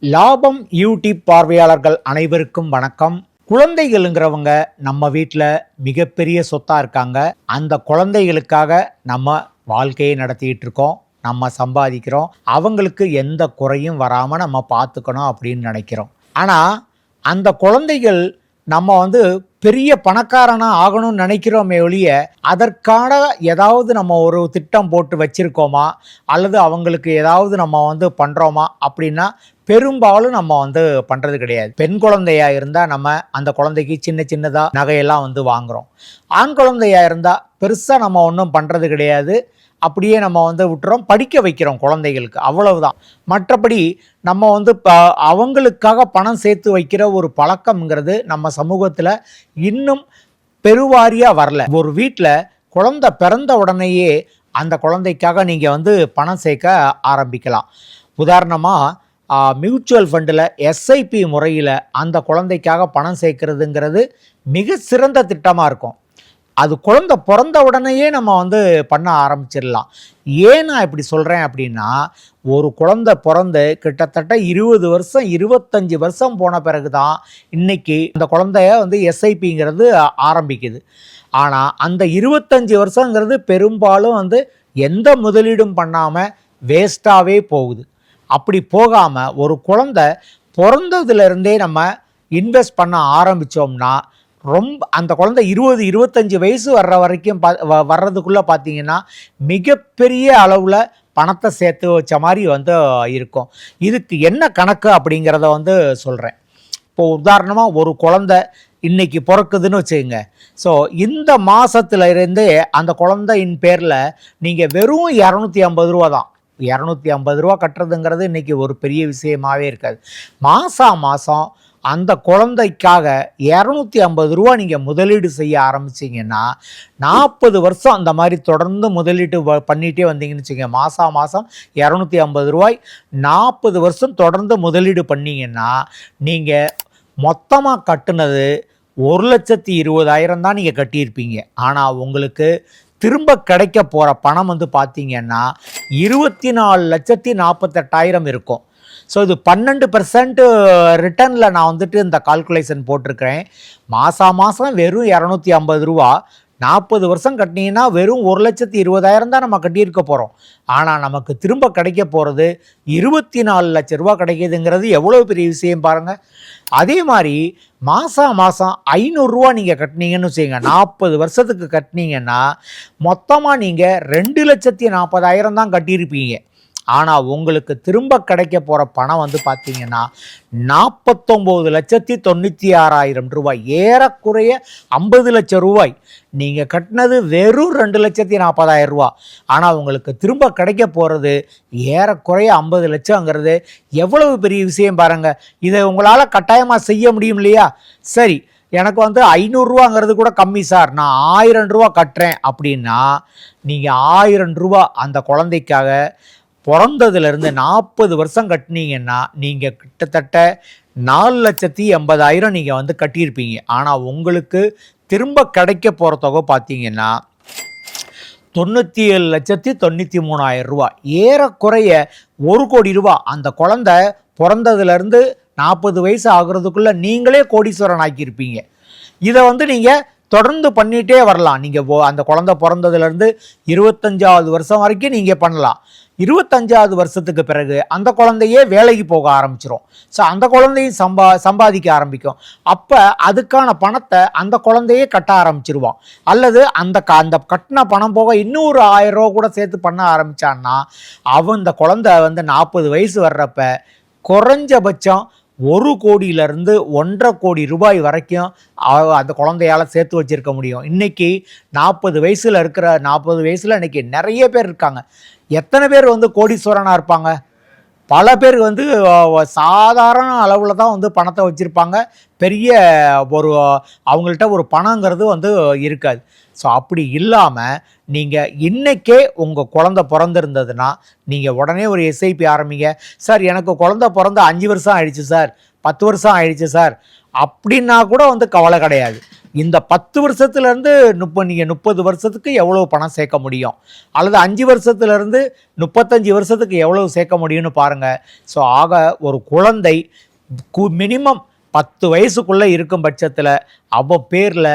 லாபம் யூடியூப் பார்வையாளர்கள் அனைவருக்கும் வணக்கம். குழந்தைகள்ங்கிறவங்க நம்ம வீட்டில் மிகப்பெரிய சொத்தாக இருக்காங்க. அந்த குழந்தைகளுக்காக நம்ம வாழ்க்கையை நடத்திட்டு இருக்கோம், நம்ம சம்பாதிக்கிறோம். அவங்களுக்கு எந்த குறையும் வராமல் நம்ம பார்த்துக்கணும் அப்படின்னு நினைக்கிறோம். ஆனால் அந்த குழந்தைகள் நம்ம பெரிய பணக்காரனாக ஆகணும்னு நினைக்கிறோமே ஒழிய அதற்கான ஏதாவது நம்ம ஒரு திட்டம் போட்டு வச்சுருக்கோமா அல்லது அவங்களுக்கு ஏதாவது நம்ம பண்ணுறோமா அப்படின்னா பெரும்பாலும் நம்ம பண்ணுறது கிடையாது. பெண் குழந்தையாக இருந்தால் நம்ம அந்த குழந்தைக்கு சின்ன சின்னதாக நகையெல்லாம் வாங்குகிறோம். ஆண் குழந்தையாக இருந்தால் பெருசாக நம்ம ஒன்றும் பண்ணுறது கிடையாது. அப்படியே நம்ம விட்டுறோம், படிக்க வைக்கிறோம் குழந்தைகளுக்கு, அவ்வளவுதான். மற்றபடி நம்ம அவங்களுக்காக பணம் சேர்த்து வைக்கிற ஒரு பழக்கம்ங்கிறது நம்ம சமூகத்தில் இன்னும் பெருவாரியாக வரல. ஒரு வீட்டில் குழந்தை பிறந்த உடனேயே அந்த குழந்தைக்காக நீங்கள் பணம் சேர்க்க ஆரம்பிக்கலாம். உதாரணமாக மியூச்சுவல் ஃபண்டில் எஸ்ஐபி முறையில் அந்த குழந்தைக்காக பணம் சேர்க்கறதுங்கிறது மிக சிறந்த திட்டமாக இருக்கும். அது குழந்தை பிறந்த உடனேயே நம்ம பண்ண ஆரம்பிச்சிடலாம். ஏன் நான் இப்படி சொல்கிறேன் அப்படின்னா, ஒரு குழந்தை பிறந்து கிட்டத்தட்ட 20 வருஷம் 25 வருஷம் போன பிறகு தான் இன்றைக்கி அந்த குழந்தைய எஸ்ஐபிங்கிறது ஆரம்பிக்குது. ஆனால் அந்த 25 வருஷங்கிறது பெரும்பாலும் எந்த முதலீடும் பண்ணாமல் வேஸ்ட்டாகவே போகுது. அப்படி போகாமல் ஒரு குழந்தை பிறந்ததுலேருந்தே நம்ம இன்வெஸ்ட் பண்ண ஆரம்பித்தோம்னா அந்த குழந்தை 20-25 வயசு வர்ற வரைக்கும் வர்றதுக்குள்ளே பார்த்தீங்கன்னா மிகப்பெரிய அளவில் பணத்தை சேர்த்து வச்ச மாதிரி இருக்கும். இதுக்கு என்ன கணக்கு அப்படிங்கிறத சொல்கிறேன். இப்போ உதாரணமாக ஒரு குழந்தை இன்றைக்கி பிறக்குதுன்னு வச்சுக்கோங்க. ஸோ இந்த மாதத்துல இருந்தே அந்த குழந்தையின் பேரில் நீங்கள் வெறும் 250 ரூபா தான். 250 ரூபா கட்டுறதுங்கிறது இன்றைக்கி ஒரு பெரிய விஷயமாகவே இருக்காது. மாதம் அந்த குழந்தைக்காக 250 ரூபா நீங்கள் முதலீடு செய்ய ஆரம்பிச்சிங்கன்னா 40 வருஷம் அந்த மாதிரி தொடர்ந்து முதலீட்டு பண்ணிகிட்டே வந்தீங்கன்னு வச்சுங்க. மாதம் 250 ரூபாய் 40 வருஷம் தொடர்ந்து முதலீடு பண்ணிங்கன்னா நீங்கள் மொத்தமாக கட்டுனது 1,20,000 தான் நீங்கள் கட்டியிருப்பீங்க. ஆனால் உங்களுக்கு திரும்ப கிடைக்க போகிற பணம் பார்த்தீங்கன்னா 24,48,000 இருக்கும். ஸோ இது 12% ரிட்டர்னில் நான் இந்த கால்குலேஷன் போட்டிருக்கிறேன். மாதம் வெறும் 250 ரூபா 40 வருஷம் கட்டினீங்கன்னா வெறும் 1,20,000 தான் நம்ம கட்டியிருக்க போகிறோம். ஆனால் நமக்கு திரும்ப கிடைக்க போகிறது 24 லட்ச ரூபா கிடைக்கிதுங்கிறது எவ்வளோ பெரிய விஷயம் பாருங்கள். அதே மாதிரி மாதம் 500 ரூபா நீங்கள் கட்டினீங்கன்னு வச்சுங்க, 40 வருஷத்துக்கு கட்டினீங்கன்னா மொத்தமாக நீங்கள் 2,40,000 தான் கட்டியிருப்பீங்க. ஆனால் உங்களுக்கு திரும்ப கிடைக்க போகிற பணம் பார்த்தீங்கன்னா 49,96,000 ரூபாய். ஏறக்குறைய 50 லட்சம் ரூபாய். நீங்கள் கட்டினது வெறும் 2,40,000 ரூபா. ஆனால் உங்களுக்கு திரும்ப கிடைக்க போகிறது ஏறக்குறைய 50 லட்சங்கிறது எவ்வளவு பெரிய விஷயம் பாருங்கள். இதை உங்களால் கட்டாயமாக செய்ய முடியும் இல்லையா? சரி, எனக்கு 500 ரூபாங்கிறது கூட கம்மி சார், நான் 1000 ரூபா கட்டுறேன் அப்படின்னா நீங்கள் 1000 ரூபா அந்த குழந்தைக்காக பிறந்ததுலேருந்து 40 வருஷம் கட்டினீங்கன்னா நீங்கள் கிட்டத்தட்ட 4,80,000 நீங்கள் கட்டியிருப்பீங்க. ஆனால் உங்களுக்கு திரும்ப கிடைக்க போகிற தொகை பார்த்தீங்கன்னா 97,93,000 ரூபா. ஏறக்குறைய 1 கோடி ரூபா. அந்த குழந்தை பிறந்ததுலேருந்து 40 வயசு ஆகுறதுக்குள்ளே நீங்களே கோடீஸ்வரன் ஆக்கியிருப்பீங்க. இதை நீங்கள் தொடர்ந்து பண்ணிகிட்டே வரலாம். நீங்கள் அந்த குழந்தை பிறந்ததுலேருந்து 25வது வருஷம் வரைக்கும் நீங்கள் பண்ணலாம். 25வது வருஷத்துக்கு பிறகு அந்த குழந்தையே வேலைக்கு போக ஆரம்பிச்சிடும். ஸோ அந்த குழந்தையும் சம்பாதிக்க ஆரம்பிக்கும். அப்போ அதுக்கான பணத்தை அந்த குழந்தையே கட்ட ஆரம்பிச்சிருவான். அல்லது அந்த கட்டின பணம் போக இன்னொரு 1000 ரூபா கூட சேர்த்து பண்ண ஆரம்பித்தான்னா இந்த குழந்தை 40 வயசு வர்றப்ப குறைஞ்சபட்சம் 1 கோடியிலேருந்து 1,50 கோடி ரூபாய் வரைக்கும் அந்த குழந்தையால் சேர்த்து வச்சுருக்க முடியும். இன்றைக்கி 40 வயசில் இன்றைக்கி நிறைய பேர் இருக்காங்க. எத்தனை பேர் கோடீஸ்வரனாக இருப்பாங்க? பல பேர் சாதாரண அளவில் தான் பணத்தை வச்சுருப்பாங்க. பெரிய அவங்கள்ட்ட ஒரு பணங்கிறது இருக்காது. ஸோ அப்படி இல்லாமல் நீங்கள் இன்றைக்கே உங்கள் குழந்தை பிறந்திருந்ததுன்னா நீங்கள் உடனே ஒரு எஸ்ஐபி ஆரம்பிங்க. சார், எனக்கு குழந்தை பிறந்து 5 வருஷம் ஆயிடுச்சு சார், 10 வருஷம் ஆயிடுச்சு சார் அப்படின்னா கூட வந்து கவலை கிடையாது. இந்த 10 வருஷத்துலேருந்து நீங்கள் 30 வருஷத்துக்கு எவ்வளோ பணம் சேர்க்க முடியும், அல்லது 5 வருஷத்துலேருந்து 35 வருஷத்துக்கு எவ்வளோ சேர்க்க முடியும்னு பாருங்கள். ஸோ ஆக ஒரு குழந்தை மினிமம் 10 வயசுக்குள்ளே இருக்கும் பட்சத்தில் அவன் பேரில்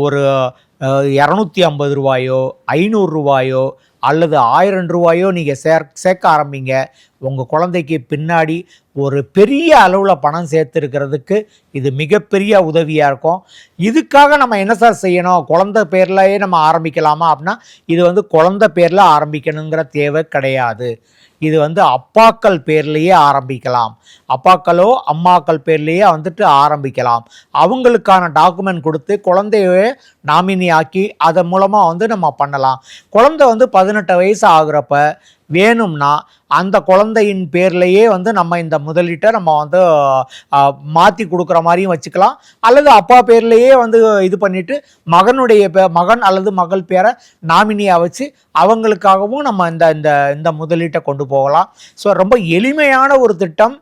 ஒரு 250 ரூபாயோ 500 ரூபாயோ அல்லது 1000 ரூபாயோ நீங்கள் சேர்க்க ஆரம்பிங்க. உங்கள் குழந்தைக்கு பின்னாடி ஒரு பெரிய அளவில் பணம் சேர்த்துருக்கிறதுக்கு இது மிகப்பெரிய உதவியாக இருக்கும். இதுக்காக நம்ம என்ன சார் செய்யணும், குழந்தை பேர்லையே நம்ம ஆரம்பிக்கலாமா அப்படின்னா, இது வந்து குழந்தை பேரில் ஆரம்பிக்கணுங்கிற தேவை கிடையாது. இது வந்து அப்பாக்கள் பேர்லேயே ஆரம்பிக்கலாம், அப்பாக்களோ அம்மாக்கள் பேர்லேயே வந்துட்டு ஆரம்பிக்கலாம். அவங்களுக்கான டாக்குமெண்ட் கொடுத்து குழந்தைய நாமினி ஆக்கி அதன் மூலமாக வந்து நம்ம பண்ணலாம். குழந்தை வந்து 18 வயசு ஆகுறப்ப வேணும்னா அந்த குழந்தையின் பேர்லேயே வந்து நம்ம இந்த முதலீட்டை நம்ம வந்து மாற்றி கொடுக்குற மாதிரியும் வச்சுக்கலாம், அல்லது அப்பா பேர்லேயே வந்து இது பண்ணிவிட்டு மகன் அல்லது மகள் பேரை நாமினியாக வச்சு அவங்களுக்காகவும் நம்ம இந்த முதலீட்டை கொண்டு போகலாம். ஸோ ரொம்ப எளிமையான ஒரு திட்டம்.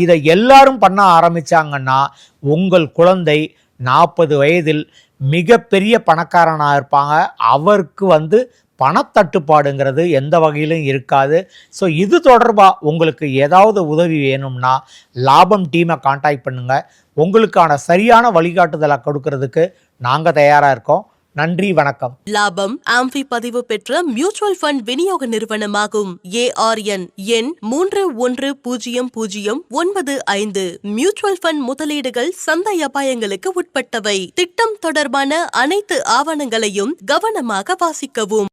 இதை எல்லாரும் பண்ண ஆரம்பித்தாங்கன்னா உங்கள் குழந்தை 40 வயதில் மிகப்பெரிய பணக்காரனாக இருப்பாங்க. அவருக்கு வந்து பணத்தட்டுப்பாடுங்கிறது எந்த வகையிலும் இருக்காது. ஸோ இது தொடர்பாக உங்களுக்கு ஏதாவது உதவி வேணும்னா லாபம் டீமை கான்டாக்ட் பண்ணுங்கள். உங்களுக்கான சரியான வழிகாட்டுதலை கொடுக்கறதுக்கு நாங்கள் தயாராக இருக்கோம். நன்றி, வணக்கம். லாபம் ஆம்பி பதிவு பெற்ற மியூச்சுவல் ஃபண்ட் விநியோக நிறுவனமாகும். ARN எண் 310095. மியூச்சுவல் ஃபண்ட் முதலீடுகள் சந்தை அபாயங்களுக்கு உட்பட்டவை. திட்டம் தொடர்பான அனைத்து ஆவணங்களையும் கவனமாக வாசிக்கவும்.